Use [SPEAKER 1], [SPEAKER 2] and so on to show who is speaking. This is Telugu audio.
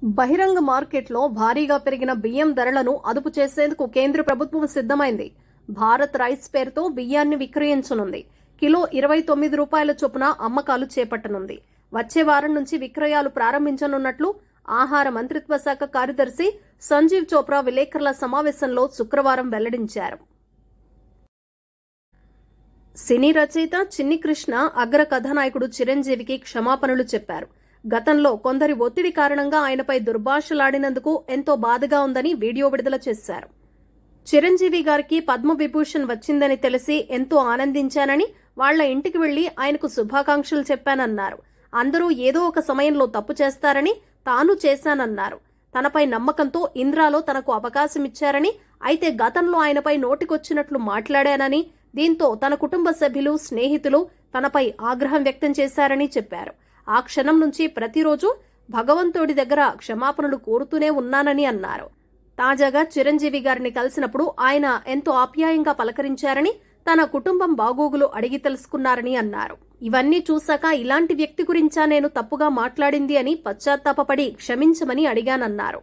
[SPEAKER 1] బహిరంగ మార్కెట్లో భారీగా పెరిగిన బియ్యం ధరలను అదుపు చేసేందుకు కేంద్ర ప్రభుత్వం సిద్ధమైంది. భారత్ రైస్ పేరుతో బియ్యాన్ని విక్రయించనుంది. కిలో 29 రూపాయల చొప్పున అమ్మకాలు చేపట్టనుంది. వచ్చే వారం నుంచి విక్రయాలు ప్రారంభించనున్నట్లు ఆహార మంత్రిత్వ శాఖ కార్యదర్శి సంజీవ్ చోప్రా విలేకరుల సమావేశంలో శుక్రవారం వెల్లడించారు. సినీ రచయిత చిన్ని కృష్ణ అగ్ర కథానాయకుడు చిరంజీవికి క్షమాపణలు చెప్పారు. గతంలో కొందరి ఒత్తిడి కారణంగా ఆయనపై దుర్భాషలాడినందుకు ఎంతో బాధగా ఉందని వీడియో విడుదల చేశారు. చిరంజీవి గారికి పద్మవిభూషణ్ వచ్చిందని తెలిసి ఎంతో ఆనందించానని, వాళ్ల ఇంటికి వెళ్లి ఆయనకు శుభాకాంక్షలు చెప్పానన్నారు. అందరూ ఏదో ఒక సమయంలో తప్పు చేస్తారని తాను చేశానన్నారు. తనపై నమ్మకంతో ఇంద్రాలో తనకు అవకాశమిచ్చారని, అయితే గతంలో ఆయనపై నోటికొచ్చినట్లు మాట్లాడానని, దీంతో తన కుటుంబ సభ్యులు, స్నేహితులు తనపై ఆగ్రహం వ్యక్తం చేశారని చెప్పారు. ఆ క్షణం నుంచి ప్రతిరోజు భగవంతుడి దగ్గర క్షమాపణలు కోరుతూనే ఉన్నానని అన్నారు. తాజాగా చిరంజీవి గారిని కలిసినప్పుడు ఆయన ఎంతో ఆప్యాయంగా పలకరించారని, తన కుటుంబం బాగోగులు అడిగి తెలుసుకున్నారని అన్నారు. ఇవన్నీ చూశాక ఇలాంటి వ్యక్తి గురించా నేను తప్పుగా మాట్లాడింది అని పశ్చాత్తాపపడి క్షమించమని అడిగానన్నారు.